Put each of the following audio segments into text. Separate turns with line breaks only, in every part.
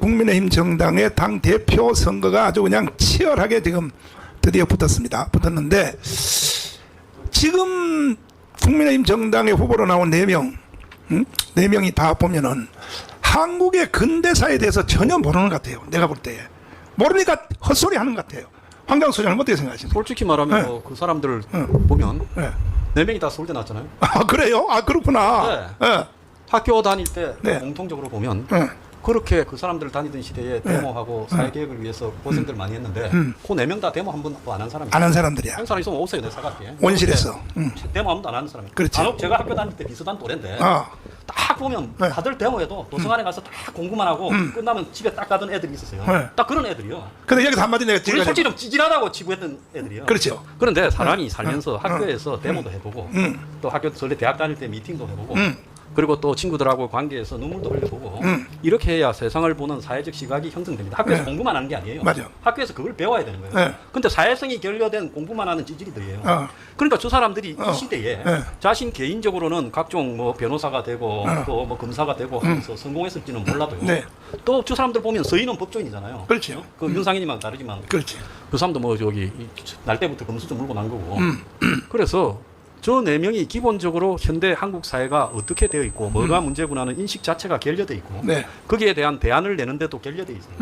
국민의힘 정당의 당 대표 선거가 아주 그냥 치열하게 지금 드디어 붙었는데 지금 국민의힘 정당의 후보로 나온 4명, 4명이 다 보면은 한국의 근대사에 대해서 전혀 모르는 것 같아요. 내가 볼 때. 모르니까 헛소리 하는 것 같아요. 황장수 소장님 어떻게 생각하십니까?
솔직히 말하면
네.
그 사람들 보면
네.
4명이 다 서울대 나왔잖아요.
아, 그래요? 아, 그렇구나.
네.
네.
학교 다닐 때
네.
공통적으로 보면
네.
그렇게 그 사람들 다니던 시대에 데모하고 사회개혁을 위해서 고생들 많이 했는데 그 4명 다 데모 한 번도 안 한 사람이
안 한 사람들이야.
한 사람 있으면 오세요. 내가 사갈게.
원실에서.
데모 한 번도 안 하는 사람이.
그렇지.
간혹 제가 학교 다닐 때 비슷한 또래인데
아.
딱 보면
네.
다들 데모에도 도서관에 가서 딱 공부만 하고 끝나면 집에 딱 가던 애들이 있었어요.
네.
딱 그런 애들이요.
근데 여기서 한마디 내가
우리
지금
솔직히 좀 찌질하다고 치부했던 애들이요.
그렇죠.
그런데 사람이 살면서 학교에서 데모도 해보고 또 학교 전에 대학 다닐 때 미팅도 해보고 그리고 또 친구들하고 관계에서 눈물도 흘려보고 이렇게 해야 세상을 보는 사회적 시각이 형성됩니다. 학교에서
네.
공부만 하는 게 아니에요.
맞아.
학교에서 그걸 배워야 되는 거예요.
네.
근데 사회성이 결여된 공부만 하는 찌질이들이에요. 그러니까 저 사람들이 이 시대에
네.
자신 개인적으로는 각종 뭐 변호사가 되고 또 뭐 검사가 되고 하면서 성공했을지는 몰라도요.
네.
또 저 사람들 보면 서인은 법조인이잖아요.
그렇죠.
그 윤상현님하고 다르지만
그렇지.
그 사람도 뭐 저기 날 때부터 금수저 물고 난 거고. 그래서 저 4명이 기본적으로 현대 한국 사회가 어떻게 되어 있고 뭐가 문제구나는 인식 자체가 결여되어 있고
네.
거기에 대한 대안을 내는데도 결여되어 있어요.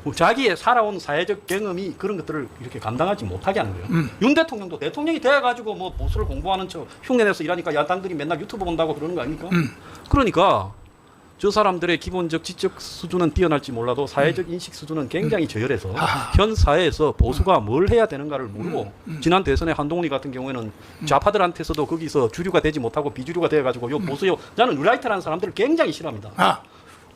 뭐 자기의 살아온 사회적 경험이 그런 것들을 이렇게 감당하지 못하게 하는 거예요. 윤 대통령도 대통령이 돼가지고 뭐 보수를 공부하는 척 흉내내서 일하니까 야당들이 맨날 유튜브 본다고 그러는 거 아닙니까? 그러니까 저 사람들의 기본적 지적 수준은 뛰어날지 몰라도 사회적 인식 수준은 굉장히 저열해서 현 사회에서 보수가 뭘 해야 되는가를 모르고 지난 대선에 한동훈이 같은 경우에는 좌파들한테서도 거기서 주류가 되지 못하고 비주류가 돼가지고 요 보수요 나는 뉴라이트라는 사람들을 굉장히 싫어합니다.
아.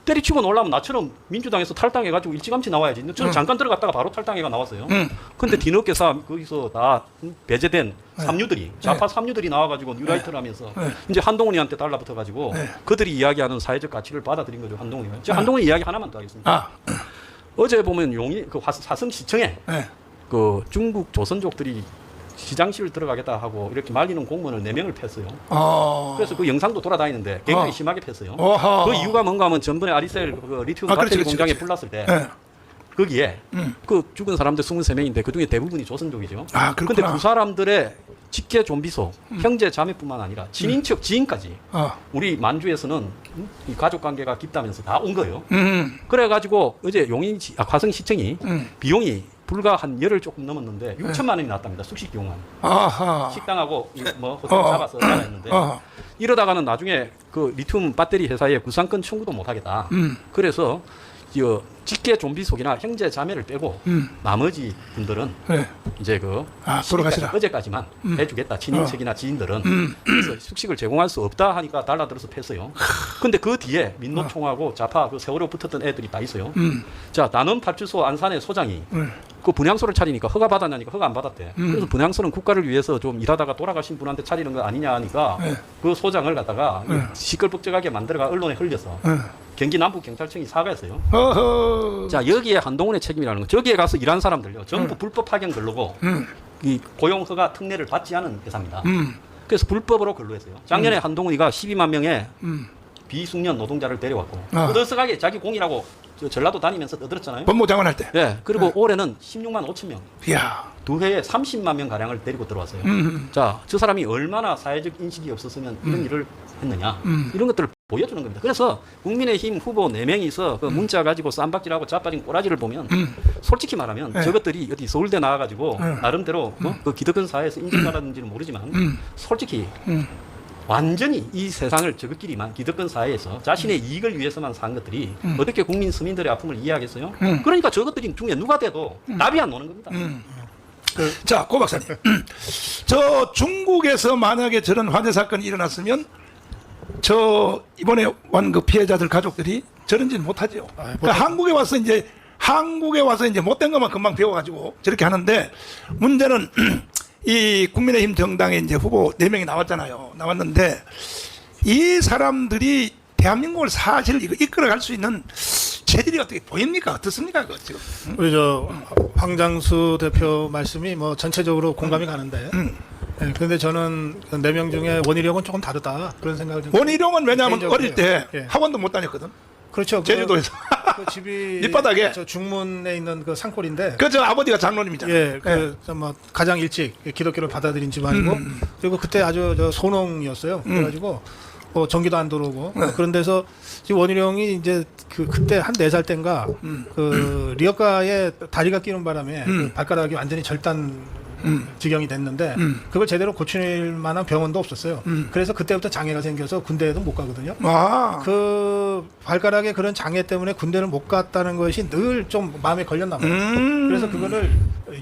때리치고 놀라면 나처럼 민주당에서 탈당해가지고 일찌감치 나와야지. 저는 잠깐 들어갔다가 바로 탈당해가 나왔어요. 근데 뒤늦게 거기서 다 배제된 삼류들이 좌파 삼류들이 나와가지고 뉴라이트를 하면서 이제 한동훈이한테 달라붙어가지고 그들이 이야기하는 사회적 가치를 받아들인 거죠. 한동훈이가. 제가 한동훈 이야기 하나만 더 하겠습니다.
아.
어제 보면 그 화성시청에
네.
그 중국 조선족들이 시장실 들어가겠다 하고 이렇게 말리는 공무원을 4명을 팼어요. 그래서 그 영상도 돌아다니는데 굉장히 심하게 팼어요.
어허.
그 이유가 뭔가 하면 전번에 아리셀 그 리튬
그렇지,
배터리
그렇지,
공장에
그렇지.
불났을 때
네.
거기에 그 죽은 사람들 23명인데 그중에 대부분이 조선족이죠.
아, 그렇구나.
근데 그 사람들의 직계 좀비소, 형제 자매뿐만 아니라 친인척 지인까지 우리 만주에서는 이 가족 관계가 깊다면서 다 온 거예요. 그래가지고 어제 화성시청이 비용이 불과 한 열흘 조금 넘었는데 6천만 원이 났답니다. 숙식 비용만.
아하.
식당하고 뭐 호텔 잡아서 했는데 이러다가는 나중에 그 리튬 배터리 회사에 구상권 청구도 못 하겠다. 그래서 직계 좀비속이나 형제 자매를 빼고 나머지 분들은
네.
이제 그
돌아가시라.
어제까지만 해주겠다. 친인척이나 지인들은 그래서 숙식을 제공할 수 없다 하니까 달라들어서 팼어요. 근데 그 뒤에 민노총하고 좌파 그 세월호 붙었던 애들이 다 있어요. 자 나는 파출소 안산의 소장이 그 분향소를 차리니까 허가 받았냐니까 허가 안 받았대. 그래서 분향소는 국가를 위해서 좀 일하다가 돌아가신 분한테 차리는 거 아니냐 하니까 그 소장을 갖다가 시끌벅적하게 만들어가 언론에 흘려서 경기 남부경찰청이 사과했어요.
어허.
자 여기에 한동훈의 책임이라는 거. 저기에 가서 일한 사람들요. 전부 불법 파견 근로고 이 고용 허가 특례를 받지 않은 회사입니다. 그래서 불법으로 근로했어요. 작년에 한동훈이가 12만 명의 비숙련 노동자를 데려왔고 떠들썩하게 자기 공이라고 전라도 다니면서 떠들었잖아요.
법무장관 할 때.
네. 그리고 올해는 16만 5천 명.
이야.
두 해에 30만 명 가량을 데리고 들어왔어요. 자, 저 사람이 얼마나 사회적 인식이 없었으면 이런 일을 했느냐. 이런 것들을 보여주는 겁니다. 그래서 국민의힘 후보 4명이서 그 문자 가지고 쌈박질하고 자빠진 꼬라지를 보면 솔직히 말하면 저것들이 어디 서울대 나와가지고 나름대로 그 기득권 사회에서 인정받았는지는 모르지만 솔직히 완전히 이 세상을 저것끼리만 기득권 사회에서 자신의 이익을 위해서만 산 것들이 어떻게 국민 서민들의 아픔을 이해하겠어요? 그러니까 저것들이 중에 누가 돼도 답이 안 오는 겁니다.
자, 고 박사님. 저 중국에서 만약에 저런 화재 사건이 일어났으면 저 이번에 완 그 피해자들 가족들이 저런 짓 못하죠. 그러니까 한국에 와서 이제 못된 것만 금방 배워가지고 저렇게 하는데 문제는 이 국민의힘 정당의 이제 후보 4명이 나왔잖아요. 나왔는데 이 사람들이 대한민국을 사실 이거 이끌어갈 수 있는 체질이 어떻게 보입니까? 어떻습니까? 그거 지금?
우리 황장수 대표 말씀이 뭐 전체적으로 공감이 가는데. 네, 그런데 저는 그 4명 중에 원희룡은 조금 다르다 그런 생각을 좀.
원희룡은 왜냐하면
개인적으로
어릴 때
해요. 예.
학원도 못 다녔거든.
그렇죠.
제주도에서.
그 집이
밑바닥에?
저 중문에 있는 그 산골인데
그 저 아버지가 장로님이잖아요.
예, 뭐 가장 일찍 기독교를 받아들인 집안이고 그리고 그때 아주 저 소농이었어요. 그래가지고 전기도 안 들어오고 그런 데서 지금 원희룡 형이 이제 그때 한 4살 땐가 그 리어카에 다리가 끼는 바람에 그 발가락이 완전히 절단 지경이 됐는데 그걸 제대로 고칠 만한 병원도 없었어요. 그래서 그때부터 장애가 생겨서 군대에도 못 가거든요.
아,
그 발가락에 그런 장애 때문에 군대를 못 갔다는 것이 늘 좀 마음에 걸렸나 봐요. 그래서 그거를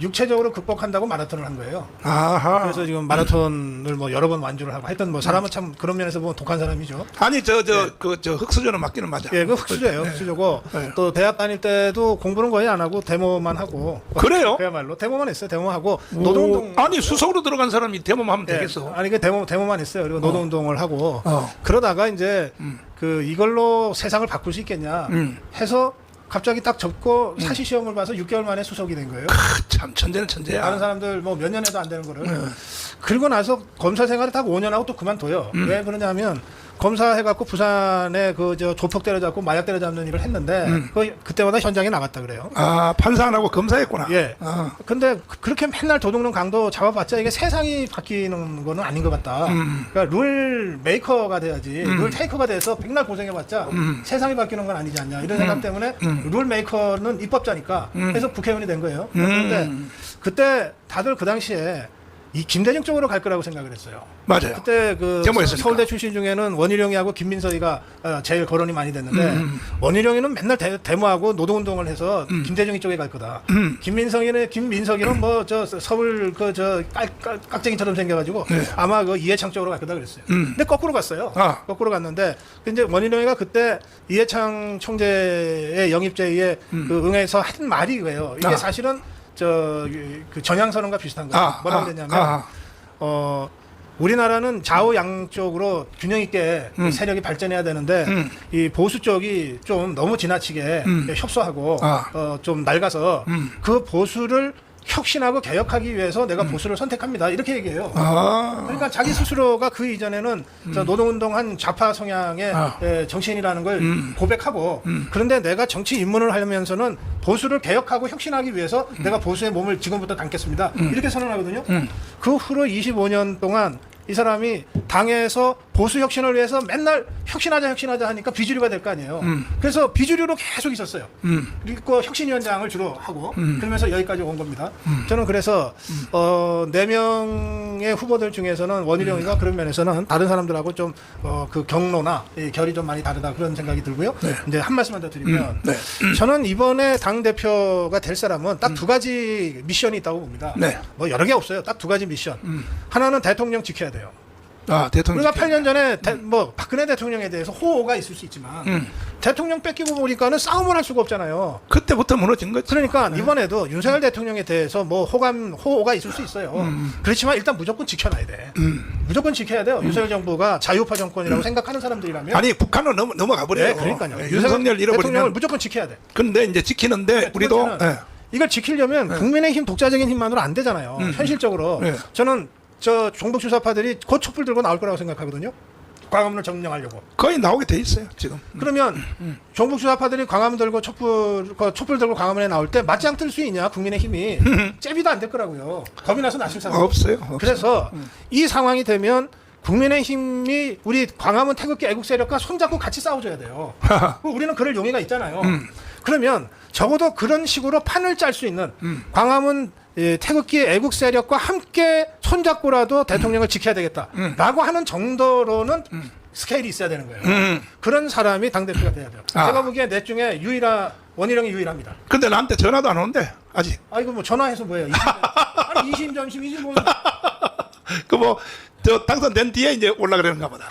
육체적으로 극복한다고 마라톤을 한 거예요.
아하.
그래서 지금 마라톤을 뭐 여러 번 완주를 하고 하여튼 뭐 사람은 참 그런 면에서 보면 독한 사람이죠.
아니 저 흑수저는 맞기는 맞아.
예, 그 흑수저예요. 흑수저고
네.
또 대학 다닐 때도 공부는 거의 안 하고 데모만 하고
그래요?
그야말로 데모만 했어요. 데모하고 노동운동
아니 수석으로 들어간 사람이 데모하면
예,
되겠어.
아니 그 데모만 했어요. 그리고 노동운동을 하고
어.
그러다가 이제 그 이걸로 세상을 바꿀 수 있겠냐 해서 갑자기 딱 접고 사시 시험을 봐서 6개월 만에 수석이 된 거예요.
참 천재는 천재야.
다른 사람들 뭐 몇 년 해도 안 되는 거를. 그러고 나서 검사 생활을 딱 5년 하고 또 그만둬요. 왜 그러냐면 검사 해갖고 부산에 그 저 조폭 때려잡고 마약 때려잡는 일을 했는데 그때마다 현장에 나갔다 그래요.
아 판사 안 하고 검사했구나.
예.
아.
근데 그렇게 맨날 도둑놈 강도 잡아봤자 이게 세상이 바뀌는 거는 아닌 것 같다. 그러니까 룰 메이커가 돼야지. 룰 테이커가 돼서 백날 고생해봤자 세상이 바뀌는 건 아니지 않냐. 이런 생각 때문에 룰 메이커는 입법자니까 해서 국회의원이 된 거예요. 그런데 그때 다들 그 당시에 이 김대중 쪽으로 갈 거라고 생각을 했어요.
맞아요.
그때 그
데모했으니까.
서울대 출신 중에는 원희룡이하고 김민석이가 제일 거론이 많이 됐는데 원희룡이는 맨날 데모하고 노동운동을 해서 김대중이 쪽에 갈 거다. 김민석이는 뭐 저 서울 그 저 깍쟁이처럼 생겨가지고
네.
아마 그 이해창 쪽으로 갈 거다 그랬어요. 근데 거꾸로 갔어요.
아.
거꾸로 갔는데 근데 원희룡이가 그때 이해창 총재의 영입제의에 그 응해서 한 말이 이거예요. 이게
아.
사실은 그 전향선언과 비슷한 거예요. 뭐라고 그랬냐면 우리나라는 좌우 양쪽으로 균형 있게 세력이 발전해야 되는데 이 보수 쪽이 좀 너무 지나치게 협소하고 좀 낡아서 그 보수를 혁신하고 개혁하기 위해서 내가 보수를 선택합니다. 이렇게 얘기해요.
아.
그러니까 자기 스스로가 그 이전에는 저 노동운동한 좌파 성향의 정치인이라는 걸 고백하고 그런데 내가 정치 입문을 하면서는 보수를 개혁하고 혁신하기 위해서 내가 보수의 몸을 지금부터 담겠습니다. 이렇게 선언하거든요. 그 후로 25년 동안 이 사람이 당에서 보수 혁신을 위해서 맨날 혁신하자 하니까 비주류가 될 거 아니에요. 그래서 비주류로 계속 있었어요. 그리고 혁신위원장을 주로 하고 그러면서 여기까지 온 겁니다. 저는 그래서 4명의 후보들 중에서는 원희룡이가 그런 면에서는 다른 사람들하고 좀 그 경로나 결이 좀 많이 다르다 그런 생각이 들고요. 이제 한 말씀만 더 드리면 저는 이번에 당 대표가 될 사람은 딱 2가지 미션이 있다고 봅니다.
네.
뭐 여러 개 없어요. 딱 2가지 미션. 하나는 대통령 지켜야 돼요.
아 대통령.
우리가 8년 전에 뭐 박근혜 대통령에 대해서 호호가 있을 수 있지만 대통령 뺏기고 보니까는 싸움을 할 수가 없잖아요.
그때부터 무너진 거지.
그러니까 이번에도 윤석열 대통령에 대해서 뭐 호호가 있을 수 있어요. 그렇지만 일단 무조건 지켜놔야 돼. 무조건 지켜야 돼요. 윤석열 정부가 자유파 정권이라고 생각하는 사람들이라면.
아니 북한으로 넘어가 버려요.
네, 그러니까요.
윤석열
대통령을
잃어버리면.
무조건 지켜야 돼.
근데 이제 지키는데 우리도.
번째는
예.
이걸 지키려면 국민의힘 독자적인 힘만으로 안 되잖아요. 현실적으로
네.
저는 저 종북 주사파들이 곧 촛불 들고 나올 거라고 생각하거든요. 광화문을 점령하려고.
거의 나오게 돼 있어요 지금.
그러면 종북 주사파들이 광화문 들고 촛불 들고 광화문에 나올 때 맞짱 뜰 수 있냐? 국민의힘이 잽이도 안 될 거라고요. 겁이 나서 나실 사람
없어요.
그래서 이 상황이 되면 국민의힘이 우리 광화문 태극기 애국 세력과 손잡고 같이 싸워줘야 돼요. 우리는 그럴 용의가 있잖아요. 그러면 적어도 그런 식으로 판을 짤 수 있는 광화문 태극기 애국 세력과 함께 손잡고라도 대통령을 지켜야 되겠다라고 하는 정도로는 스케일이 있어야 되는 거예요. 그런 사람이 당대표가 돼야 돼요. 제가 보기에 넷 중에 원희룡이 유일합니다.
근데 나한테 전화도 안 오는데 아직.
아 이거 뭐 전화해서 뭐예요? 아니 2심 전심 2심 뭐
그 뭐 저 당선된 뒤에 이제 올라가려는가 보다.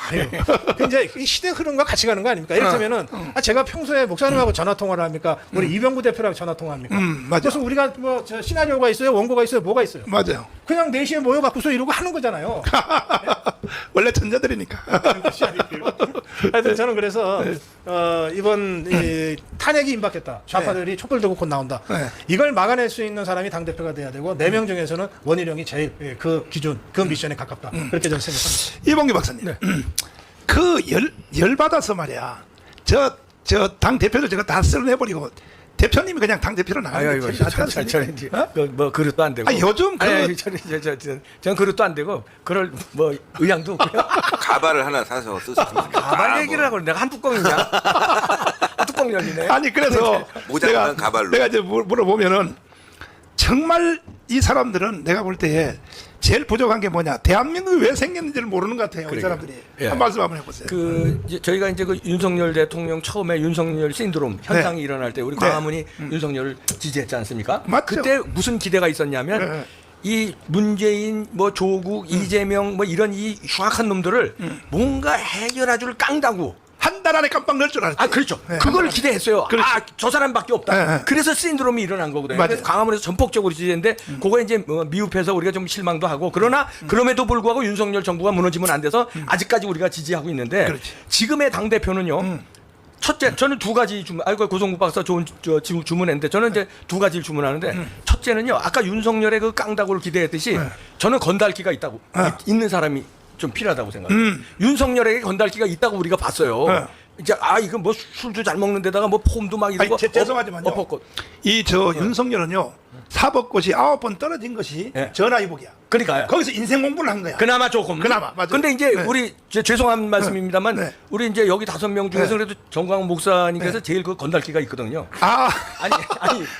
이제 이 시대 흐름과 같이 가는 거 아닙니까? 이를테면은 제가 평소에 목사님하고 전화 통화를 합니까? 우리 이병구 대표랑 전화 통화합니까?
맞아.
무슨 우리가 뭐 저 시나리오가 있어요, 원고가 있어요, 뭐가 있어요?
맞아요.
그냥 4시에 모여 갖고서 이러고 하는 거잖아요.
원래 천재들이니까.
하여튼 저는 그래서 이번 이 탄핵이 임박했다. 좌파들이 촛불 들고 곧 나온다.
네.
이걸 막아낼 수 있는 사람이 당 대표가 돼야 되고 4명 중에서는 원희룡이 제일 그 기준, 그 미션에 가깝다. 그렇게 저는 생각합니다.
이봉규 박사님. 그 열 받아서 말이야. 저 당 대표를 제가 다 쓸어내버리고 대표님이 그냥 당 대표로 나가는
아유,
게
이거
제일 낫지
저는
않습니까?
이제 뭐 그릇도 안 되고.
아니, 요즘
아니, 저는 그릇도 안 되고 그럴 뭐 의향도 없고요.
가발을 하나 사서 쓰셨습니다.
가발 얘기를 하고 내가 한 뚜껑이냐? 한 뚜껑 열리네.
아니 그래서
모자란 가발로.
내가 이제 물어보면은 정말 이 사람들은 내가 볼 때에 제일 부족한 게 뭐냐, 대한민국이 왜 생겼는지를 모르는 것 같아요. 이
그러게요.
사람들이.
예.
한 말씀 한번 해보세요.
이제 저희가 이제 그 윤석열 대통령 처음에 윤석열 신드롬 현상이 일어날 때 우리
네.
광화문이 윤석열을 지지했지 않습니까?
맞죠.
그때 무슨 기대가 있었냐면
네.
이 문재인, 뭐 조국, 이재명 뭐 이런 이 흉악한 놈들을 뭔가 해결해줄 깡다구.
한 달 안에 깜빡 넣을 줄 알았지.
아 그렇죠.
네,
그걸
한 달.
기대했어요.
그렇죠.
아 저 사람밖에 없다.
네, 네.
그래서 신드롬이 일어난 거거든요.
맞아요.
그래서 광화문에서 전폭적으로 지지했는데 그거 이제 뭐 미흡해서 우리가 좀 실망도 하고 그러나 그럼에도 불구하고 윤석열 정부가 무너지면 안 돼서 아직까지 우리가 지지하고 있는데
그렇지.
지금의 당 대표는요. 첫째, 저는 두 가지 고성국 박사 좋은 주문했는데 저는 이제 두 가지를 주문하는데 첫째는요. 아까 윤석열의 그 깡다구를 기대했듯이 저는 건달기가 있다고 있는 사람이 좀 필요하다고 생각해요. 윤석열에게 건달기가 있다고 우리가 봤어요. 이제 이거 뭐 술도 잘 먹는 데다가 뭐 폼도 막 이러고
죄송하지만요. 이 저 윤석열은요, 사법고시 9번 떨어진 것이
네.
전화위복이야.
그러니까요.
거기서 인생 공부를 한 거야.
그나마 조금.
그나마, 맞아요.
근데 이제
네.
우리 죄송한 말씀입니다만
네.
우리 이제 여기 5명 중에서
네.
그래도 정광훈 목사님께서 제일 그 건달기가 있거든요.
아,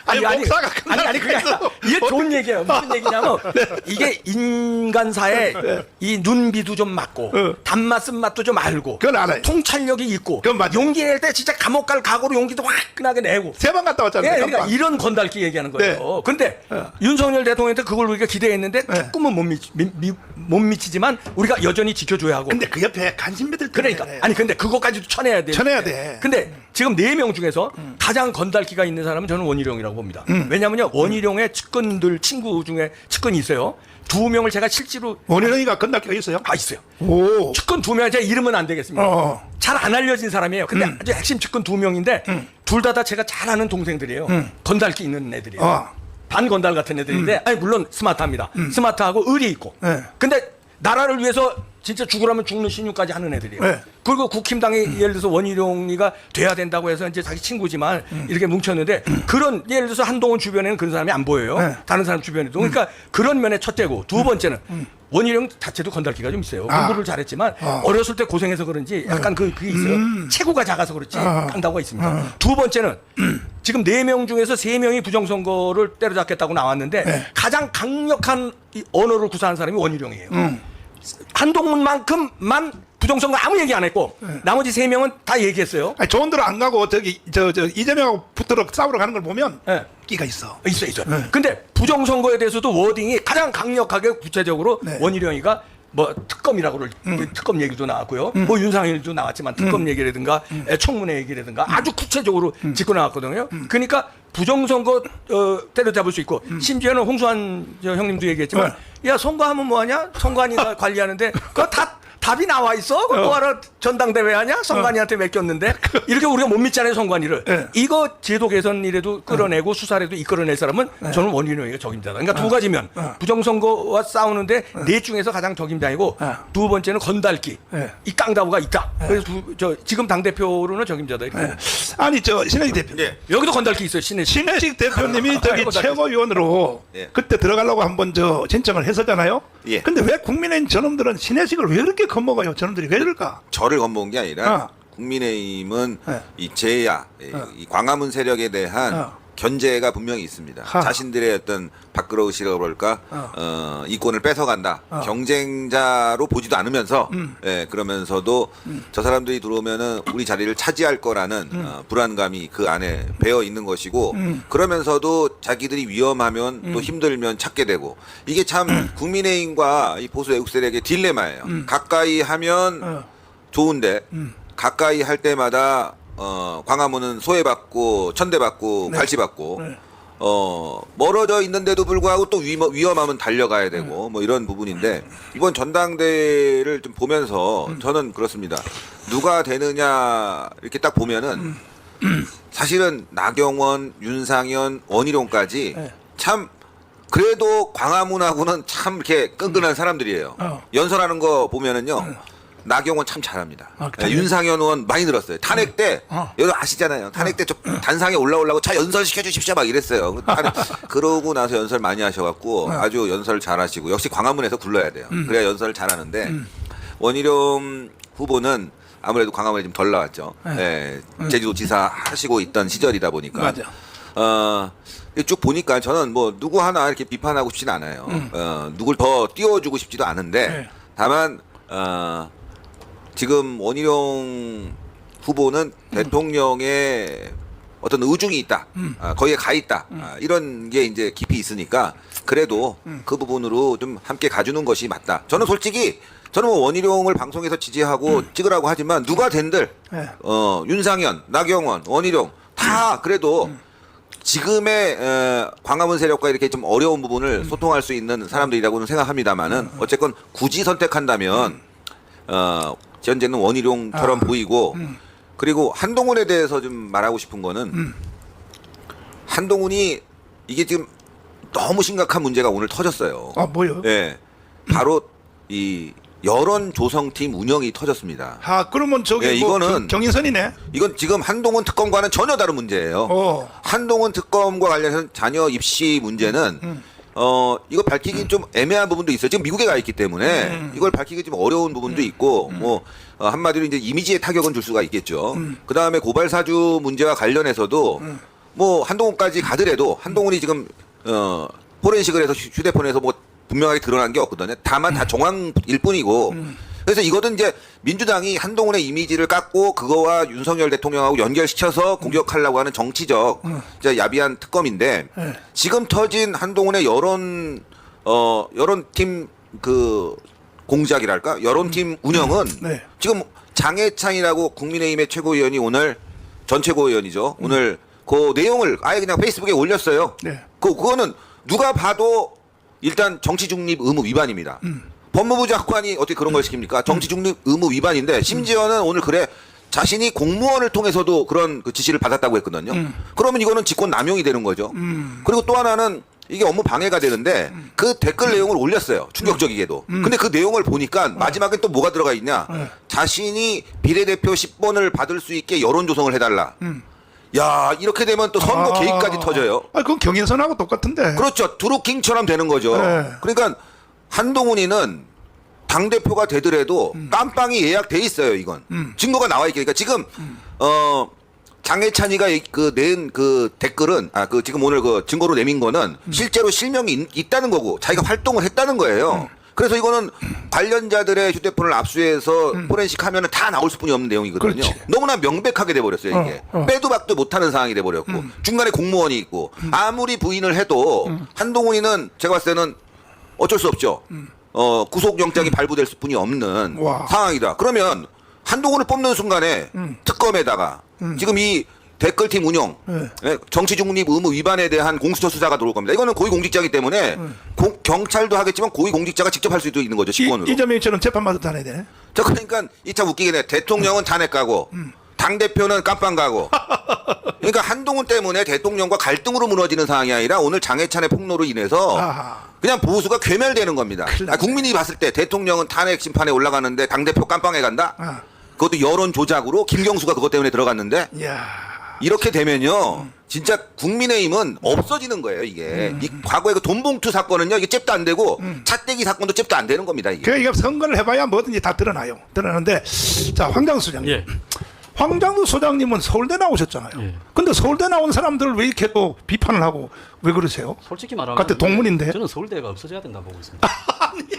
아니
목사가
아니 그게 아니라 이게 좋은 얘기예요. 무슨 얘기냐면 이게 인간사에 이 눈비도 좀 맞고 단맛 쓴맛도 좀 알고
그건 알아요.
통찰력이 있고
그건 맞아요.
용기 낼 때 진짜 감옥 갈 각오로 용기도 화끈하게 내고
3번 갔다 왔잖아요.
예, 그러니까
깜빡.
이런 건달기 얘기하는 거예요.
네.
근데 윤석열 대통령한테 그걸 우리가 기대했는데
네.
조금은 못 미치지만 우리가 여전히 지켜줘야 하고.
근데 그 옆에 관심배들 때문에
그러니까
그래.
아니 근데 그거까지도 쳐내야 돼.
쳐내야 돼.
근데 지금 4명 중에서 가장 건달기가 있는 사람은 저는 원희룡이라고 봅니다. 왜냐면요 원희룡의 측근들 친구 중에 측근이 있어요. 2명을 제가 실제로
원희룡이가 건달기가 있어요?
있어요.
오.
측근 2명 제가 이름은 안 되겠습니다. 잘 안 알려진 사람이에요. 근데 아주 핵심 측근 2명인데 둘 다 제가 잘 아는 동생들이에요. 건달기 있는 애들이에요. 반건달 같은 애들인데 아니 물론 스마트합니다. 스마트하고 의리 있고.
네.
근데 나라를 위해서 진짜 죽으라면 죽는 신유까지 하는 애들이에요.
네.
그리고 국힘당이 예를 들어서 원희룡이가 돼야 된다고 해서 이제 자기 친구지만 이렇게 뭉쳤는데 그런 예를 들어서 한동훈 주변에는 그런 사람이 안 보여요.
네.
다른 사람 주변에도. 그러니까 그런 면에 첫째고 두 번째는 원희룡 자체도 건달기가 좀 있어요. 공부를 잘했지만 어렸을 때 고생해서 그런지 약간 그게 있어요. 체구가 작아서 그렇지 깡다구가 있습니다. 두 번째는 지금 4명 중에서 3명이 부정선거를 때려잡겠다고 나왔는데 가장 강력한 이 언어를 구사한 사람이 원희룡이에요. 한동훈만큼만 부정선거 아무 얘기 안 했고 나머지 3명은 다 얘기했어요.
아니, 좋은 데로 안 가고 저기 저 이재명하고 붙들어 싸우러 가는 걸 보면
네.
끼가 있어.
있어. 근데 부정선거에 대해서도 워딩이 가장 강력하게 구체적으로
네.
원희룡이가 뭐 특검이라고 특검 얘기도 나왔고요. 뭐 윤상현도 나왔지만 특검 얘기라든가 청문회 얘기라든가 아주 구체적으로 짚고 나왔거든요. 그러니까 부정선거 때려잡을 수 있고 심지어는 홍수환 형님도 얘기했지만 야 선거하면 뭐하냐? 선관위가 관리하는데 그거 다 답이 나와 있어? 뭐하러 전당대회 하냐? 선관위한테 맡겼는데 이렇게 우리가 못 믿잖아요 선관위를. 이거 제도 개선이라도 끌어내고 수사라도 이끌어낼 사람은 저는 원희룡이가 적임자다. 그러니까 두 가지면 부정선거와 싸우는데 넷 중에서 가장 적임자이고 두 번째는 건달기. 이 깡다구가 있다. 그래서 지금 당대표로는 적임자다. 이렇게.
아니 저 신혜식 대표.
예.
여기도 건달기 있어요.
신혜식 대표님이 저기
건달기
최고위원으로
예.
그때 들어가려고 한번 저 신청을 했었잖아요.
예.
근데 왜 국민의힘 저놈들은 신혜식을 왜 그렇게 겁먹어요? 저놈들이 왜 그럴까?
저를 겁먹은 게 아니라 국민의힘은
네.
이 제야, 이 광화문 세력에 대한 견제가 분명히 있습니다. 자신들의 어떤 밥그릇이라고 그럴까, 이권을 뺏어간다. 경쟁자로 보지도 않으면서, 그러면서도 저 사람들이 들어오면은 우리 자리를 차지할 거라는 불안감이 그 안에 배어 있는 것이고, 그러면서도 자기들이 위험하면 또 힘들면 찾게 되고, 이게 참 국민의힘과 이 보수 애국 세력의 딜레마예요. 가까이 하면 좋은데, 가까이 할 때마다 광화문은 소외받고 천대받고 갈시받고 멀어져 있는데도 불구하고 또 위험하면 달려가야 되고 뭐 이런 부분인데 이번 전당대회를 좀 보면서 저는 그렇습니다. 누가 되느냐 이렇게 딱 보면은 사실은 나경원, 윤상현, 원희룡까지 참 그래도 광화문하고는 참 이렇게 끈끈한 사람들이에요. 연설하는 거 보면은요. 나경원 참 잘합니다.
아,
예, 윤상현 의원 많이 늘었어요. 탄핵 때 여러분 아시잖아요. 탄핵 때 저 단상에 올라오려고 자 연설 시켜주십시오 막 이랬어요. 그러고 나서 연설 많이 하셔갖고 아주 연설 잘하시고 역시 광화문에서 굴러야 돼요. 그래야 연설을 잘하는데 원희룡 후보는 아무래도 광화문에 좀 덜 나왔죠. 예, 제주도지사 하시고 있던 시절이다 보니까.
맞아.
쭉 보니까 저는 뭐 누구 하나 이렇게 비판하고 싶지는 않아요. 누굴 더 띄워주고 싶지도 않은데
네.
다만 지금 원희룡 후보는 대통령의 어떤 의중이 있다, 거기에 가 있다, 이런 게 이제 깊이 있으니까 그래도 그 부분으로 좀 함께 가주는 것이 맞다. 저는 솔직히 저는 뭐 원희룡을 방송에서 지지하고 찍으라고 하지만 누가 된들
네.
윤상현, 나경원, 원희룡 다 그래도 지금의 광화문 세력과 이렇게 좀 어려운 부분을 소통할 수 있는 사람들이라고는 생각합니다만은 어쨌건 굳이 선택한다면 현재는 원희룡처럼 보이고 그리고 한동훈에 대해서 좀 말하고 싶은 거는 한동훈이 이게 지금 너무 심각한 문제가 오늘 터졌어요.
아, 뭐요?
예, 바로 이 여론 조성팀 운영이 터졌습니다.
아, 그러면 저기
예,
뭐
이거는
경인선이네.
이건 지금 한동훈 특검과는 전혀 다른 문제예요. 한동훈 특검과 관련해서 자녀 입시 문제는 이거 밝히기 좀 애매한 부분도 있어요. 지금 미국에 가 있기 때문에 이걸 밝히기 좀 어려운 부분도 있고 뭐 한마디로 이제 이미지에 타격은 줄 수가 있겠죠. 그 다음에 고발 사주 문제와 관련해서도 뭐 한동훈까지 가더라도 한동훈이 지금 포렌식을 해서 휴대폰에서 뭐 분명하게 드러난 게 없거든요. 다만 다 정황일 뿐이고. 그래서 이거는 이제 민주당이 한동훈의 이미지를 깎고 그거와 윤석열 대통령하고 연결시켜서 공격하려고 하는 정치적 이제 야비한 특검인데 지금 터진 한동훈의 여론팀 그 공작이랄까 여론팀 운영은
네.
지금 장해찬이라고 국민의힘의 최고위원이 오늘 전 최고위원이죠. 오늘 그 내용을 아예 그냥 페이스북에 올렸어요.
네.
그거는 누가 봐도 일단 정치 중립 의무 위반입니다. 법무부 장관이 어떻게 그런 걸 시킵니까? 정치 중립 의무 위반인데 심지어는 오늘 글에 자신이 공무원을 통해서도 그런 그 지시를 받았다고 했거든요. 그러면 이거는 직권 남용이 되는 거죠. 그리고 또 하나는 이게 업무 방해가 되는데 그 댓글 내용을 올렸어요. 충격적이게도. 근데 그 내용을 보니까 마지막에 또 뭐가 들어가 있냐? 자신이 비례대표 10번을 받을 수 있게 여론 조성을 해달라. 야, 이렇게 되면 또 선거 개입까지 터져요.
아, 그건 경인선하고 똑같은데.
그렇죠. 드루킹처럼 되는 거죠.
네.
그러니까 한동훈이는 당대표가 되더라도 깜빵이 예약돼 있어요, 이건. 증거가 나와 있으니까. 지금, 장해찬이가 낸 그 댓글은, 그 지금 오늘 그 증거로 내민 거는 실제로 실명이 있다는 거고 자기가 활동을 했다는 거예요. 그래서 이거는 관련자들의 휴대폰을 압수해서 포렌식 하면은 다 나올 수뿐이 없는 내용이거든요.
그렇지.
너무나 명백하게 돼버렸어요, 이게. 빼도 박도 못하는 상황이 돼버렸고. 중간에 공무원이 있고. 아무리 부인을 해도 한동훈이는 제가 봤을 때는 어쩔 수 없죠. 구속영장이 발부될 수뿐이 없는
와.
상황이다. 그러면 한동훈을 뽑는 순간에 특검에다가 지금 이 댓글팀 운영, 정치중립 의무 위반에 대한 공수처 수사가 들어올 겁니다. 이거는 고위공직자이기 때문에 경찰도 하겠지만 고위공직자가 직접 할 수도 있는 거죠. 직권으로.
이재명처럼 재판받아 다녀야 되네.
자, 그러니까 이 참 웃기긴 해. 대통령은 탄핵 가고 당대표는 깜빵 가고. 그러니까 한동훈 때문에 대통령과 갈등으로 무너지는 상황이 아니라 오늘 장해찬의 폭로로 인해서
아하.
그냥 보수가 괴멸되는 겁니다. 국민이 봤을 때 대통령은 탄핵 심판에 올라가는데 당대표 깜빵에 간다? 그것도 여론 조작으로 김경수가 그것 때문에 들어갔는데
이야.
이렇게 되면요, 진짜 국민의힘은 없어지는 거예요, 이게. 이 과거에 그 돈봉투 사건은요, 이게 잽도 안 되고, 차떼기 사건도 잽도 안 되는 겁니다, 이게.
그러니까 선거를 해봐야 뭐든지 다 드러나요. 드러나는데, 자, 황장수 소장님.
예.
황장수 소장님은 서울대 나오셨잖아요.
예.
근데 서울대 나온 사람들을 왜 이렇게 또 비판을 하고 왜 그러세요?
솔직히 말하면
같은 동문인데.
저는 서울대가 없어져야 된다 보고 있습니다.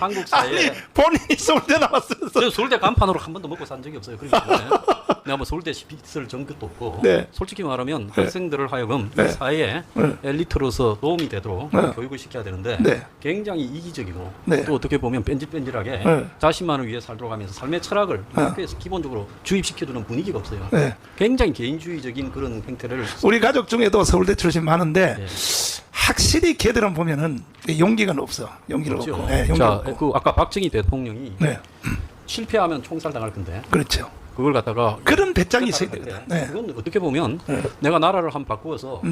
한국 사회에
아니, 본인이 서울대 나왔어요.
저는 서울대 간판으로 한 번도 먹고 산 적이 없어요. 그렇기 때문에 내가 뭐 서울대 시비쓸 전끝도 없고
네.
솔직히 말하면
네.
학생들을 하여금
네.
이 사회에
네.
엘리트로서 도움이 되도록
네.
교육을 시켜야 되는데
네.
굉장히 이기적이고
네.
또 어떻게 보면 뺀질뺀질하게
네.
자신만을 위해 살도록 하면서 삶의 철학을 학교에서 기본적으로 주입시켜주는 분위기가 없어요.
네.
굉장히 개인주의적인 그런 행태를
우리 가족 중에도 서울대 출신 많은데
네.
확실히 걔들은 보면은 용기가 없어. 용기가
그렇죠.
없고. 네, 용기가
자,
없고.
그 아까 박정희 대통령이
네.
실패하면 총살 당할 건데
그렇죠.
그걸 갖다가
그런 배짱이 있어야
했는데
되거든. 네.
그건 어떻게 보면 내가 나라를 한번 바꾸어서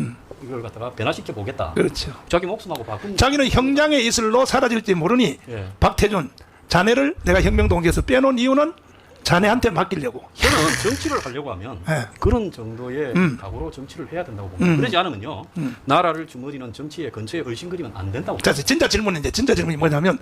이걸 갖다가 변화시켜 보겠다.
그렇죠.
자기 목숨하고 바꾼
자기는 형장의 이슬로 사라질지 모르니
예.
박태준 자네를 내가 혁명동기에서 빼놓은 이유는 자네한테 맡기려고.
저는 정치를 하려고 하면
네.
그런 정도의 각오로 정치를 해야 된다고 봅니다. 그러지 않으면요. 나라를 주머니는 정치의 근처에 얼씬거리면 안 된다고
자, 진짜 질문이 뭐냐면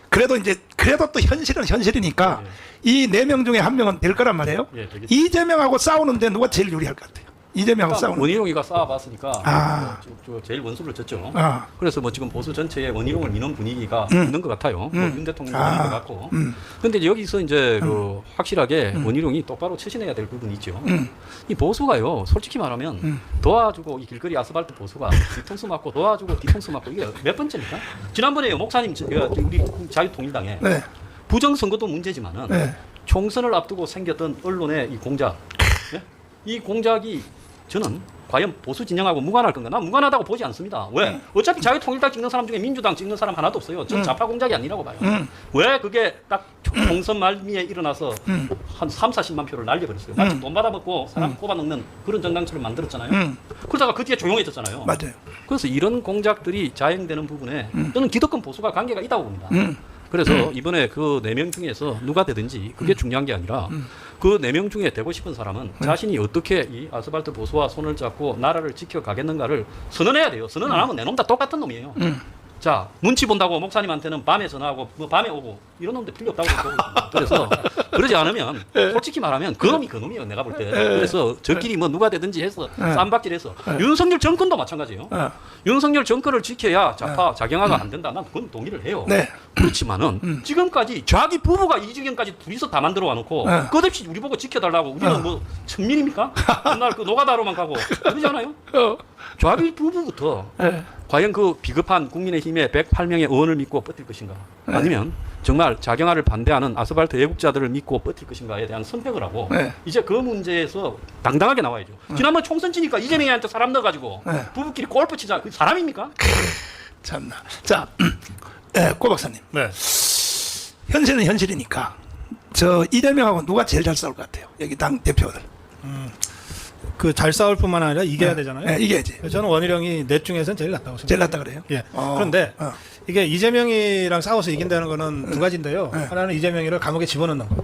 그래도 또 현실은 현실이니까 이 4명 중에 한 명은 될 거란 말이에요.
예, 되겠죠.
이재명하고 싸우는데 누가 제일 유리할 것 같아요? 이재명하고 싸우는.
원희룡이가 쌓아봤으니까
아.
제일 원수를 졌죠.
아.
그래서 뭐 지금 보수 전체에 원희룡을 미는 분위기가 있는 것 같아요. 뭐윤 대통령도 있는 것 같고. 그런데 여기서 이제 그 확실하게 원희룡이 똑바로 처신해야 될 부분이 있죠. 이 보수가요, 솔직히 말하면 도와주고 이 길거리 아스팔트 보수가 뒤통수 맞고 도와주고 뒤통수 맞고 이게 몇 번째입니까? 지난번에 목사님 우리 자유통일당에
네.
부정선거도 문제지만은
네.
총선을 앞두고 생겼던 언론의 이 공작, 예? 이 공작이 저는 과연 보수 진영하고 무관할 건가? 난 무관하다고 보지 않습니다. 왜? 어차피 자유통일당 찍는 사람 중에 민주당 찍는 사람 하나도 없어요. 전 좌파 공작이 아니라고 봐요. 왜 그게 딱 총선 말미에 일어나서 한 3, 40만 표를 날려버렸어요. 마치 돈 받아먹고 사람 꼽아넣는 그런 정당처럼 만들었잖아요. 그러다가 그 뒤에 조용해졌잖아요.
맞아요.
그래서 이런 공작들이 자행되는 부분에 저는 기득권 보수가 관계가 있다고 봅니다. 그래서 이번에 그 4명 중에서 누가 되든지 그게 중요한 게 아니라 그 4명 중에 되고 싶은 사람은 자신이 어떻게 이 아스팔트 보수와 손을 잡고 나라를 지켜가겠는가를 선언해야 돼요. 선언 안 하면 내 놈 다 똑같은 놈이에요. 자, 눈치 본다고 목사님한테는 밤에 전화하고 뭐 밤에 오고 이런 놈들 필요 없다고 보거든요. 그래서 그러지 않으면 솔직히 말하면 그 놈이 그 놈이에요. 내가 볼 때. 그래서 저끼리 뭐 누가 되든지 해서 쌈박질해서 윤석열 정권도 마찬가지예요. 윤석열 정권을 지켜야 좌파 자경화가 안 된다. 난 그건 동의를 해요.
네.
그렇지만은 지금까지 자기 부부가 이지경까지 둘이서 다 만들어 와놓고 끝없이 우리 보고 지켜달라고 우리는 뭐 천민입니까? 맨날 그 노가다로만 가고 그러지 않아요? 자기 부부부터 과연 그 비겁한 국민의힘의 108명의 의원을 믿고 버틸 것인가? 아니면 정말 자경화를 반대하는 아스팔트 애국자들을 믿고 버틸 것인가에 대한 선택을 하고 이제 그 문제에서 당당하게 나와야죠. 지난번 총선 치니까 이재명한테 사람 넣어가지고 부부끼리 골프 치자. 그 사람입니까?
참나. 자, 고 박사님.
네.
현실은 현실이니까 저 이재명하고 누가 제일 잘 싸울 것 같아요? 여기 당 대표들.
그 잘 싸울 뿐만 아니라 이겨야 되잖아요.
네, 이겨야지.
저는 원희룡이 넷 중에서는 제일 낫다고 생각해요.
제일 낫다 그래요?
예.
어.
그런데 이게 이재명이랑 싸워서 이긴다는 거는 두 가지인데요. 하나는 이재명이를 감옥에 집어넣는 거.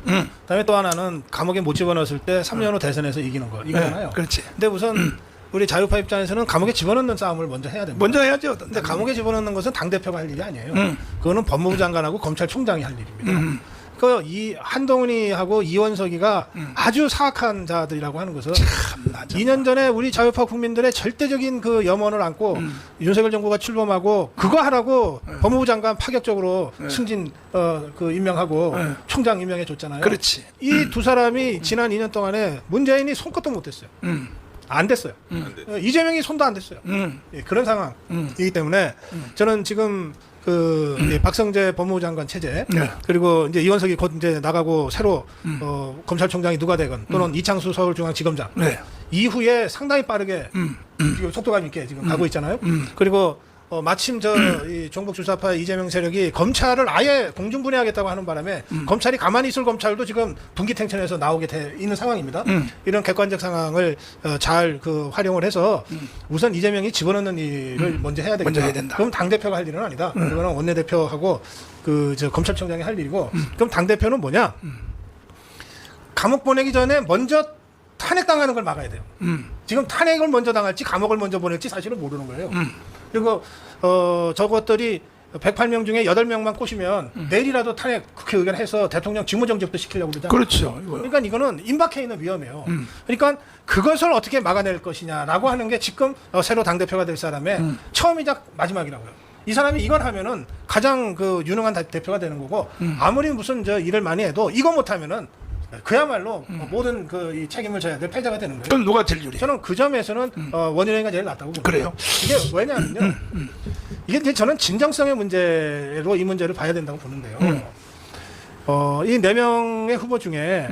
그다음에 또 하나는 감옥에 못 집어넣었을 때 3년 후 대선에서 이기는 거. 이거잖아요.
그렇지.
근데 우선 우리 자유파 입장에서는 감옥에 집어넣는 싸움을 먼저 해야 됩니다.
먼저 해야죠.
근데 감옥에 집어넣는 것은 당대표가 할 일이 아니에요. 그거는 법무부 장관하고 검찰총장이 할 일입니다. 그 이 한동훈이하고 이원석이가 아주 사악한 자들이라고 하는 것은 2년 전에 우리 자유파 국민들의 절대적인 그 염원을 안고 윤석열 정부가 출범하고 그거 하라고 법무부 장관 파격적으로 승진 그 임명하고 총장 임명해 줬잖아요.
그렇지.
이 두 사람이 지난 2년 동안에 문재인이 손것도 못 댔어요. 안 됐어요. 이재명이 손도 안 댔어요. 예, 그런 상황이기 때문에 저는 지금 그 박성재 법무부 장관 체제 그리고 이제 이원석이 곧 이제 나가고 새로 검찰총장이 누가 되건 또는 이창수 서울중앙지검장 이후에 상당히 빠르게 지금 속도감 있게 지금 가고 있잖아요. 그리고 마침 이 종북 주사파 이재명 세력이 검찰을 아예 공중분해하겠다고 하는 바람에 검찰이 가만히 있을 검찰도 지금 분기탱천에서 나오게 돼 있는 상황입니다. 이런 객관적 상황을 잘 그 활용을 해서 우선 이재명이 집어넣는 일을 먼저 해야 되겠다.
먼저 해야 된다.
그럼 당 대표가 할 일은 아니다. 그거는 원내대표하고 그 저 검찰총장이 할 일이고 그럼 당 대표는 뭐냐? 감옥 보내기 전에 먼저 탄핵당하는 걸 막아야 돼요. 지금 탄핵을 먼저 당할지 감옥을 먼저 보낼지 사실은 모르는 거예요. 그리고 저것들이 108명 중에 8명만 꼬시면 내일이라도 탄핵 국회의견 해서 대통령 직무정지부터 시키려고 그러잖아요.
그렇죠.
그러니까 이거는 임박해 있는 위험이에요. 그러니까 그것을 어떻게 막아낼 것이냐라고 하는 게 지금 새로 당대표가 될 사람의 처음이자 마지막이라고요. 이 사람이 이걸 하면은 가장 그 유능한 대표가 되는 거고 아무리 무슨 저 일을 많이 해도 이거 못하면은 그야말로 모든 그 이 책임을 져야 될 패자가 되는 거예요.
그럼 누가 제일 유리해?
저는 그 점에서는 원희룡이가 제일 낫다고 봅니다.
그래요?
이게 왜냐하면요. 이게 이제 저는 진정성의 문제로 이 문제를 봐야 된다고 보는데요. 이 4명의 후보 중에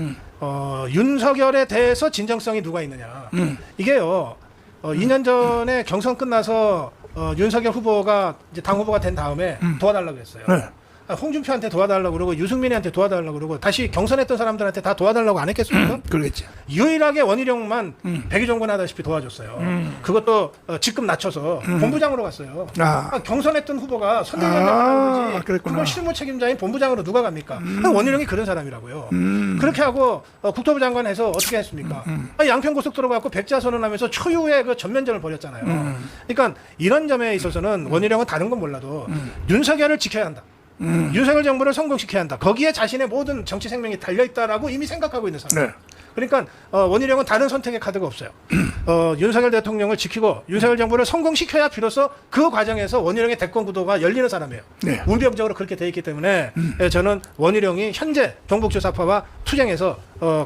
윤석열에 대해서 진정성이 누가 있느냐. 이게요. 2년 전에 경선 끝나서 윤석열 후보가 이제 당 후보가 된 다음에 도와달라고 했어요. 홍준표한테 도와달라고 그러고 유승민한테 도와달라고 그러고 다시 경선했던 사람들한테 다 도와달라고 안 했겠습니까?
그러겠지.
유일하게 원희룡만 백의종군하다시피 도와줬어요. 그것도 직급 낮춰서 본부장으로 갔어요. 경선했던 후보가 선대위원장 거지.
그랬구나.
그걸 실무 책임자인 본부장으로 누가 갑니까? 원희룡이 그런 사람이라고요. 그렇게 하고 국토부 장관 해서 어떻게 했습니까? 양평고속도로 갖고 백자 선언하면서 초유의 그 전면전을 벌였잖아요. 그러니까 이런 점에 있어서는 원희룡은 다른 건 몰라도 윤석열을 지켜야 한다. 윤석열 정부를 성공시켜야 한다. 거기에 자신의 모든 정치 생명이 달려있다라고 이미 생각하고 있는 사람.
네.
그러니까 원희룡은 다른 선택의 카드가 없어요. 윤석열 대통령을 지키고 윤석열 정부를 성공시켜야 비로소 그 과정에서 원희룡의 대권 구도가 열리는 사람이에요.
네.
운비업적으로 그렇게 돼 있기 때문에 저는 원희룡이 현재 경북주사파와 투쟁에서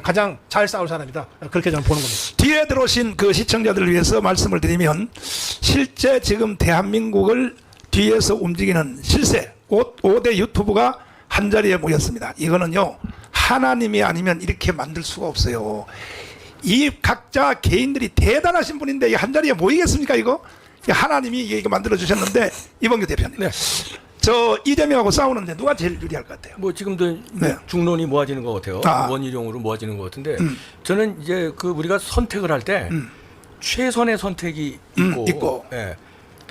가장 잘 싸울 사람이다. 그렇게 저는 보는 겁니다.
뒤에 들어오신 그 시청자들을 위해서 말씀을 드리면 실제 지금 대한민국을 뒤에서 움직이는 실세 5대 유튜브가 한자리에 모였습니다. 이거는요 하나님이 아니면 이렇게 만들 수가 없어요. 이 각자 개인들이 대단하신 분인데 이 한자리에 모이겠습니까 이거? 하나님이 이거 만들어 주셨는데 이범규 대표님,
네.
저 이재명하고 싸우는데 누가 제일 유리할 것 같아요?
뭐 지금도
네.
중론이 모아지는 것 같아요. 원희룡으로 모아지는 것 같은데 저는 이제 그 우리가 선택을 할 때 최선의 선택이 있고, 예.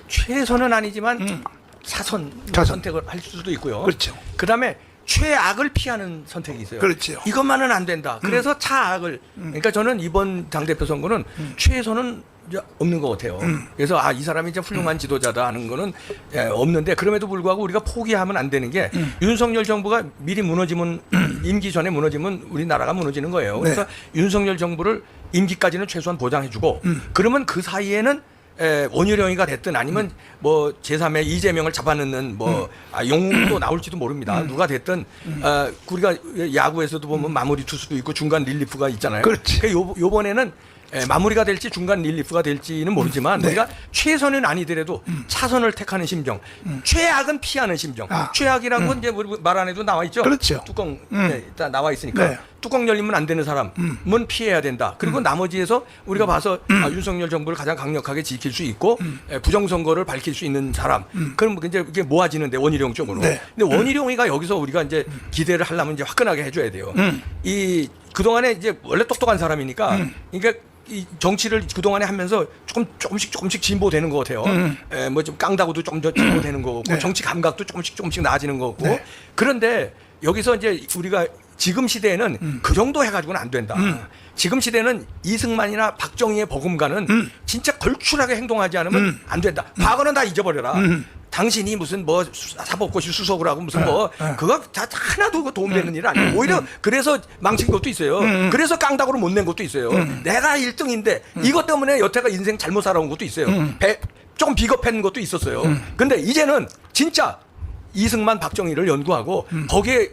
최선은 아니지만 차선 선택을 할 수도 있고요.
그렇죠.
그다음에 최악을 피하는 선택이 있어요.
그렇죠.
이것만은 안 된다. 그래서 차악을. 그러니까 저는 이번 당대표 선거는 최선은 이제 없는 것 같아요. 그래서 이 사람이 이제 훌륭한 지도자다 하는 거는 없는데 그럼에도 불구하고 우리가 포기하면 안 되는 게 윤석열 정부가 미리 무너지면 임기 전에 무너지면 우리나라가 무너지는 거예요. 그래서 윤석열 정부를 임기까지는 최소한 보장해주고 그러면 그 사이에는 원희룡이가 됐든 아니면 뭐 제3의 이재명을 잡아넣는 뭐 영웅도 나올지도 모릅니다. 누가 됐든 우리가 야구에서도 보면 마무리 투수도 있고 중간 릴리프가 있잖아요.
그렇지.
요번에는 마무리가 될지 중간 릴리프가 될지는 모르지만 우리가 최선은 아니더라도 차선을 택하는 심정, 최악은 피하는 심정. 최악이라는 건 이제 우리 말 안 해도 나와 있죠.
그렇죠.
뚜껑 일단 나와 있으니까
네.
뚜껑 열리면 안 되는 사람은 피해야 된다. 그리고 나머지에서 우리가 봐서 윤석열 정부를 가장 강력하게 지킬 수 있고 부정선거를 밝힐 수 있는 사람. 그럼 이제 이게 모아지는데 원희룡 쪽으로.
네.
근데 원희룡이가 여기서 우리가 이제 기대를 하려면 이제 화끈하게 해줘야 돼요. 이 그동안에 이제 원래 똑똑한 사람이니까 그러니까 이 정치를 그동안에 하면서 조금씩 진보되는 것 같아요. 뭐 좀 깡다고도 좀 더 진보되는 거고
네.
정치 감각도 조금씩 나아지는 거고.
네.
그런데 여기서 이제 우리가 지금 시대에는 그 정도 해가지고는 안 된다. 지금 시대는 이승만이나 박정희의 버금가는 진짜 걸출하게 행동하지 않으면 안 된다. 과거는 다 잊어버려라. 당신이 무슨 뭐 사법고시 수석을 하고 무슨 뭐 그거 다 하나도 그 도움되는 일 아니에요. 오히려 그래서 망친 것도 있어요. 그래서 깡다구를 못 낸 것도 있어요. 내가 1등인데 이것 때문에 여태가 인생 잘못 살아온 것도 있어요. 조금 비겁한 것도 있었어요. 근데 이제는 진짜 이승만 박정희를 연구하고 거기에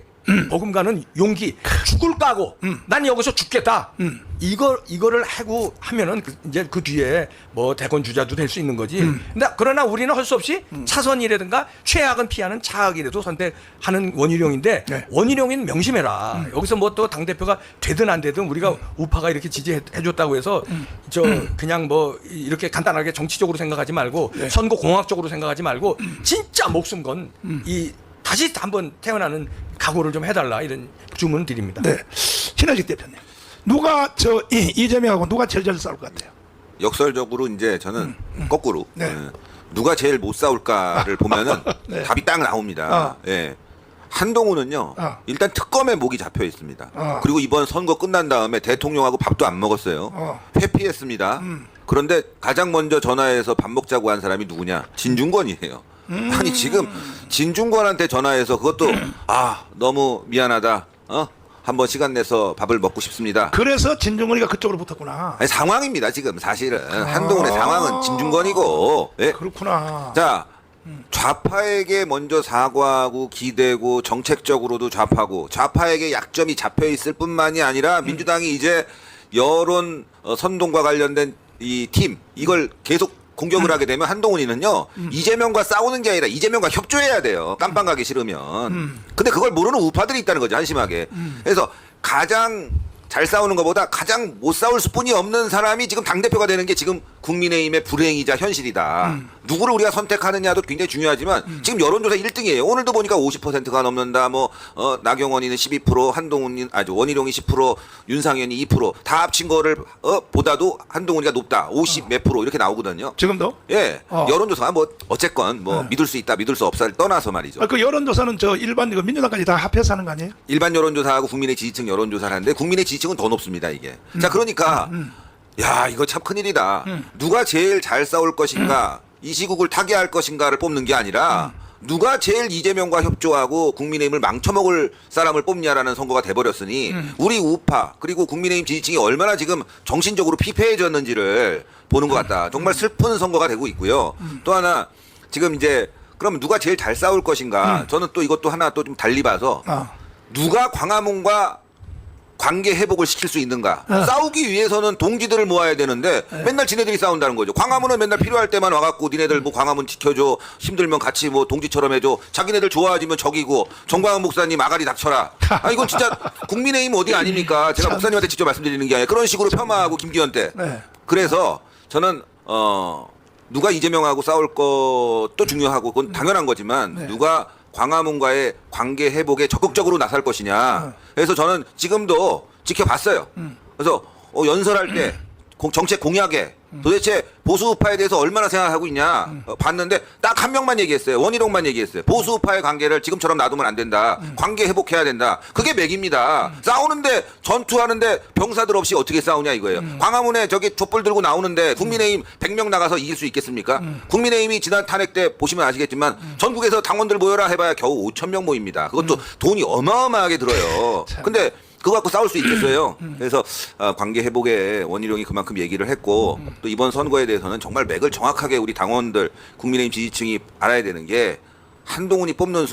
버금가는 용기, 죽을 까고 난 여기서 죽겠다. 이거를 하고 하면은 이제 그 뒤에 뭐 대권 주자도 될 수 있는 거지. 근데 그러나 우리는 할 수 없이 차선이라든가 최악은 피하는 차악이라도 선택하는 원희룡인데
네.
원희룡인 명심해라. 여기서 뭐 또 당 대표가 되든 안 되든 우리가 우파가 이렇게 지지해줬다고 해서 저 그냥 뭐 이렇게 간단하게 정치적으로 생각하지 말고
네.
선거 공학적으로 생각하지 말고 진짜 목숨 건 이 다시 한번 태어나는 각오를 좀 해달라 이런 주문을 드립니다.
네. 신하식 대표님, 누가 이재명하고 누가 제일 잘 싸울 것 같아요?
역설적으로 이제 저는 거꾸로
네.
누가 제일 못 싸울까를 보면은
네.
답이 딱 나옵니다. 예. 한동훈은요 일단 특검에 목이 잡혀 있습니다. 그리고 이번 선거 끝난 다음에 대통령하고 밥도 안 먹었어요. 회피했습니다. 그런데 가장 먼저 전화해서 밥 먹자고 한 사람이 누구냐? 진중권이에요. 아니 지금 진중권한테 전화해서 그것도 너무 미안하다. 한번 시간 내서 밥을 먹고 싶습니다.
그래서 진중권이가 그쪽으로 붙었구나.
아니, 상황입니다 지금 사실은 한동훈의 상황은 진중권이고. 예?
그렇구나.
자 좌파에게 먼저 사과하고 기대고 정책적으로도 좌파에게 약점이 잡혀 있을 뿐만이 아니라 민주당이 이제 여론 선동과 관련된 이 팀 이걸 계속 공격을 하게 되면 한동훈이는요 이재명과 싸우는 게 아니라 이재명과 협조해야 돼요. 깜빵 가기 싫으면. 근데 그걸 모르는 우파들이 있다는 거죠 한심하게. 그래서 가장 잘 싸우는 것보다 가장 못 싸울 수뿐이 없는 사람이 지금 당대표가 되는 게 지금 국민의힘의 불행이자 현실이다. 누구를 우리가 선택하느냐도 굉장히 중요하지만 지금 여론조사 1등이에요. 오늘도 보니까 50%가 넘는다. 뭐 나경원이는 12%, 한동훈이 원희룡이 10%, 윤상현이 2%다 합친 거를 보다도 한동훈이가 높다. 50 몇 프로 이렇게 나오거든요.
지금도?
예. 여론조사가 뭐 어쨌건 뭐 믿을 수 있다, 믿을 수 없다를 떠나서 말이죠.
그 여론조사는 저 일반 그 민주당까지 다 합해서 하는 거 아니에요?
일반 여론조사하고 국민의 지지층 여론조사를 하는데 국민의 지지층은 더 높습니다, 이게. 자, 그러니까 야, 이거 참 큰일이다. 누가 제일 잘 싸울 것인가, 이 시국을 타개할 것인가를 뽑는 게 아니라 누가 제일 이재명과 협조하고 국민의힘을 망쳐먹을 사람을 뽑냐라는 선거가 돼버렸으니 우리 우파 그리고 국민의힘 지지층이 얼마나 지금 정신적으로 피폐해졌는지를 보는 것 같다. 정말 슬픈 선거가 되고 있고요. 또 하나 지금 이제 그럼 누가 제일 잘 싸울 것인가, 저는 또 이것도 하나 또 좀 달리 봐서 누가 광화문과 관계 회복을 시킬 수 있는가. 싸우기 위해서는 동지들을 모아야 되는데 맨날 지네들이 싸운다는 거죠. 광화문은 맨날 필요할 때만 와갖고 니네들 뭐 광화문 지켜줘, 힘들면 같이 뭐 동지처럼 해줘, 자기네들 좋아지면 적이고, 정광훈 목사님 아가리 닥쳐라. 아, 이건 진짜 국민의힘 어디 아닙니까? 제가 목사님한테 직접 말씀드리는 게 아니라 그런 식으로 폄하하고 김기현 때.
네.
그래서 저는 누가 이재명하고 싸울 것도 중요하고 그건 당연한 거지만 누가 광화문과의 관계 회복에 적극적으로 나설 것이냐. 그래서 저는 지금도 지켜봤어요. 그래서 연설할 때 정책 공약에 도대체 보수우파에 대해서 얼마나 생각하고 있냐 봤는데 딱 한 명만 얘기했어요. 원희룡만 얘기했어요. 보수우파의 관계를 지금처럼 놔두면 안 된다. 관계 회복해야 된다. 그게 맥입니다. 싸우는데 전투하는데 병사들 없이 어떻게 싸우냐 이거예요. 광화문에 저기 촛불 들고 나오는데 국민의힘 100명 나가서 이길 수 있겠습니까? 국민의힘이 지난 탄핵 때 보시면 아시겠지만 전국에서 당원들 모여라 해봐야 겨우 5,000명 모입니다. 그것도 돈이 어마어마하게 들어요. 근데 그거 갖고 싸울 수 있겠어요. 그래서 관계 회복에 원희룡이 그만큼 얘기를 했고 또 이번 선거에 대해서는 정말 맥을 정확하게 우리 당원들 국민의힘 지지층이 알아야 되는 게 한동훈이 뽑는 순간